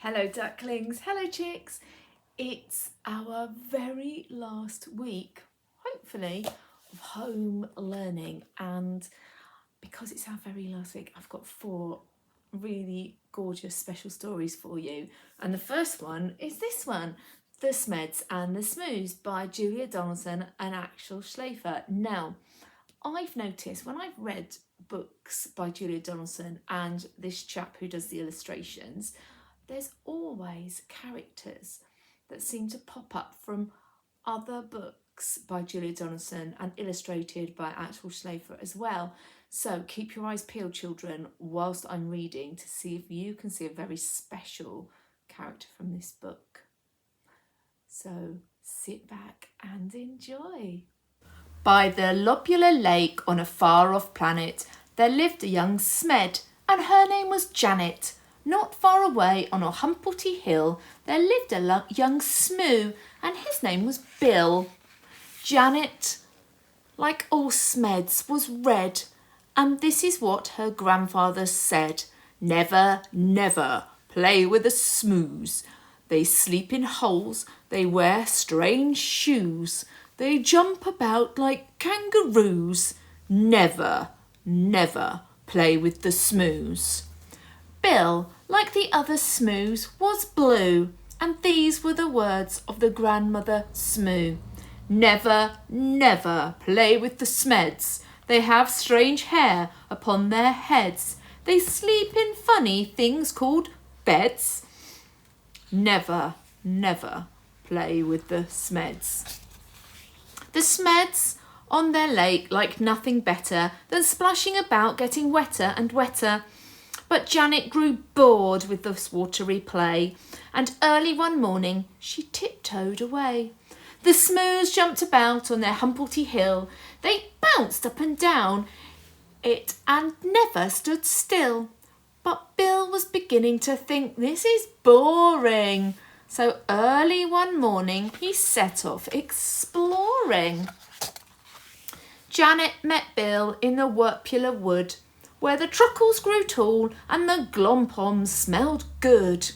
Hello ducklings, hello chicks. It's our very last week, hopefully, of home learning, and because it's our very last week, I've got 4 really gorgeous special stories for you. And the first one is this one, The Smeds and the Smoos by Julia Donaldson and Axel Schläfer. Now, I've noticed when I've read books by Julia Donaldson and this chap who does the illustrations, there's always characters that seem to pop up from other books by Julia Donaldson and illustrated by Axel Schläfer as well. So keep your eyes peeled, children, whilst I'm reading to see if you can see a very special character from this book. So sit back and enjoy. By the lobular lake on a far-off planet, there lived a young Smed, and her name was Janet. Not far away on a Humpelty hill, there lived a young Smoo, and his name was Bill. Janet, like all Smeds, was red, and this is what her grandfather said. Never, never play with the Smoos. They sleep in holes, they wear strange shoes, they jump about like kangaroos. Never, never play with the Smoos. Bill, like the other Smoos, was blue, and these were the words of the grandmother Smoo. Never, never play with the Smeds. They have strange hair upon their heads. They sleep in funny things called beds. Never, never play with the Smeds. The Smeds on their lake liked nothing better than splashing about, getting wetter and wetter. But Janet grew bored with this watery play, and early one morning she tiptoed away. The Smoos jumped about on their Humpelty hill. They bounced up and down it and never stood still. But Bill was beginning to think this is boring. So early one morning he set off exploring. Janet met Bill in the Wurpula wood, where the truckles grew tall and the glompoms smelled good.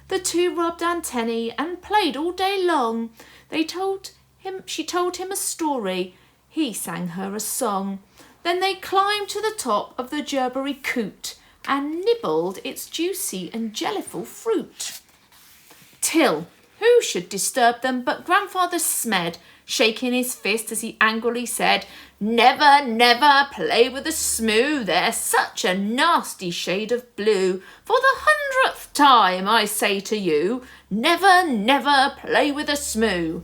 The two rubbed antennae and played all day long. She told him a story, he sang her a song. Then they climbed to the top of the gerberry coot and nibbled its juicy and jellyful fruit. Till, who should disturb them but Grandfather Smed, shaking his fist as he angrily said, Never, never play with a Smoo, they're such a nasty shade of blue. For the 100th time I say to you, never, never play with a Smoo.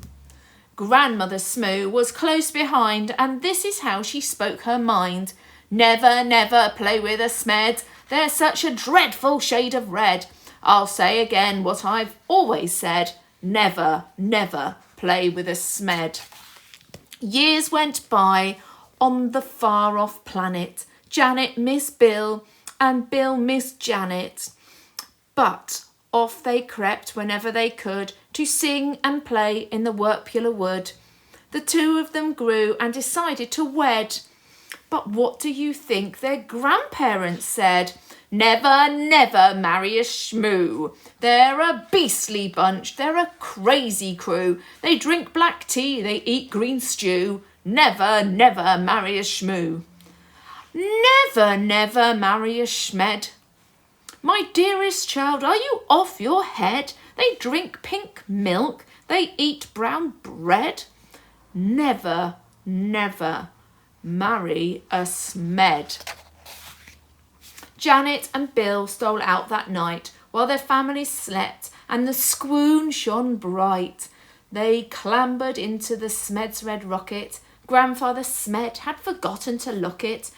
Grandmother Smoo was close behind, and this is how she spoke her mind. Never, never play with a Smed, they're such a dreadful shade of red. I'll say again what I've always said, never, never play with a Smed. Years went by on the far-off planet. Janet missed Bill and Bill missed Janet. But off they crept whenever they could to sing and play in the Wurpula wood. The two of them grew and decided to wed. But what do you think their grandparents said? Never, never marry a Smoo. They're a beastly bunch, they're a crazy crew. They drink black tea, they eat green stew. Never, never marry a Smoo. Never, never marry a Smed. My dearest child, are you off your head? They drink pink milk, they eat brown bread. Never, never marry a Smed. Janet and Bill stole out that night while their families slept and the squoon shone bright. They clambered into the Smed's red rocket. Grandfather Smed had forgotten to lock it.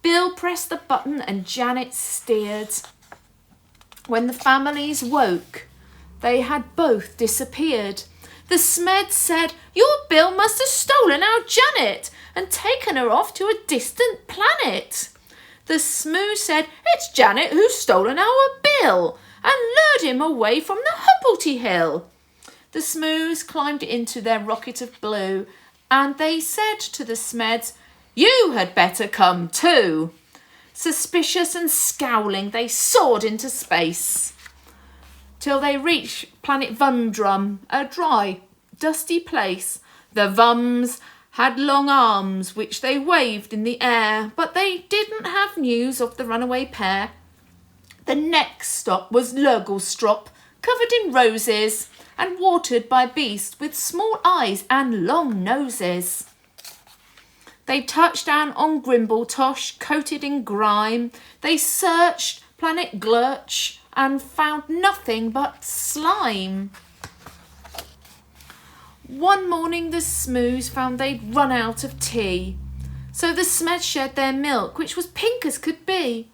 Bill pressed the button and Janet steered. When the families woke, they had both disappeared. The Smed said, Your Bill must have stolen our Janet and taken her off to a distant planet. The Smoo said, It's Janet who's stolen our Bill and lured him away from the Humpelty hill. The Smoos climbed into their rocket of blue and they said to the Smeds, You had better come too. Suspicious and scowling, they soared into space. till they reached planet Vundrum, a dry, dusty place. The Vums had long arms which they waved in the air, but they didn't have news of the runaway pair. The next stop was Lurglestrop, covered in roses and watered by beasts with small eyes and long noses. They touched down on Grimbletosh, coated in grime. They searched planet Glurch and found nothing but slime. One morning the Smoos found they'd run out of tea, so the Smeds shared their milk, which was pink as could be.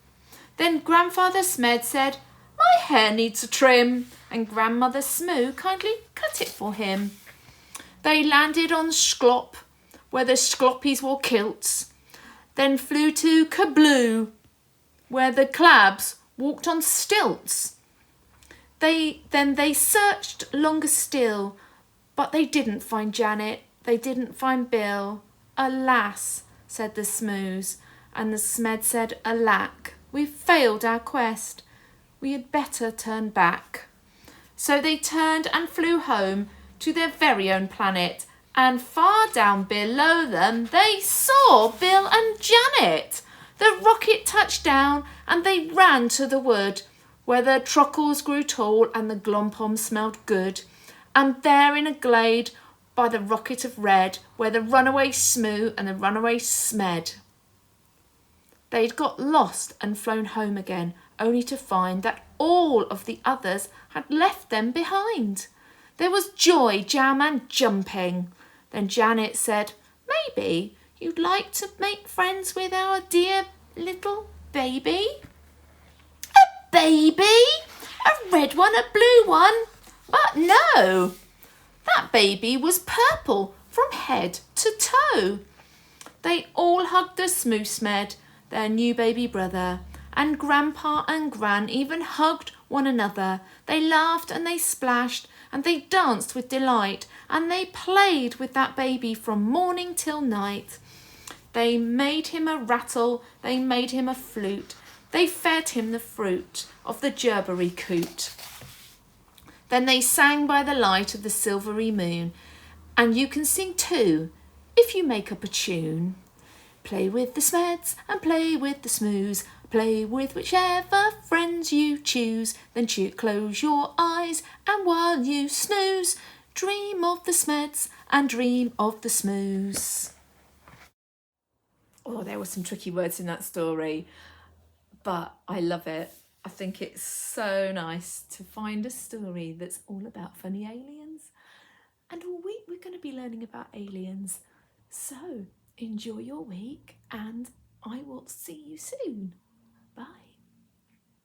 Then Grandfather Smed said, "My hair needs a trim," and Grandmother Smoo kindly cut it for him. They landed on Sklop, where the Skloppies wore kilts, then flew to Kabloo, where the Clabs walked on stilts. Then they searched longer still, but they didn't find Janet, they didn't find Bill. "Alas," said the Smoos, and the Smed said, "Alack, we've failed our quest. We had better turn back." So they turned and flew home to their very own planet, and far down below them they saw Bill and Janet. The rocket touched down and they ran to the wood, where the truckles grew tall and the glompoms smelled good. And there in a glade by the rocket of red, where the runaway Smoo and the runaway Smed. They'd got lost and flown home again, only to find that all of the others had left them behind. There was joy, jam and jumping. Then Janet said, "Maybe you'd like to make friends with our dear little baby?" "A baby? A red one, a blue one?" But no, that baby was purple from head to toe. They all hugged the Smoosmed, their new baby brother, and Grandpa and Gran even hugged one another. They laughed and they splashed and they danced with delight, and they played with that baby from morning till night. They made him a rattle, they made him a flute, they fed him the fruit of the gerberry coot. Then they sang by the light of the silvery moon, and you can sing too if you make up a tune. Play with the Smeds and play with the Smoos, play with whichever friends you choose. Then close your eyes, and while you snooze, dream of the Smeds and dream of the Smoos. Oh, there were some tricky words in that story, but I love it. I think it's so nice to find a story that's all about funny aliens. And all week we're going to be learning about aliens. So enjoy your week, and I will see you soon.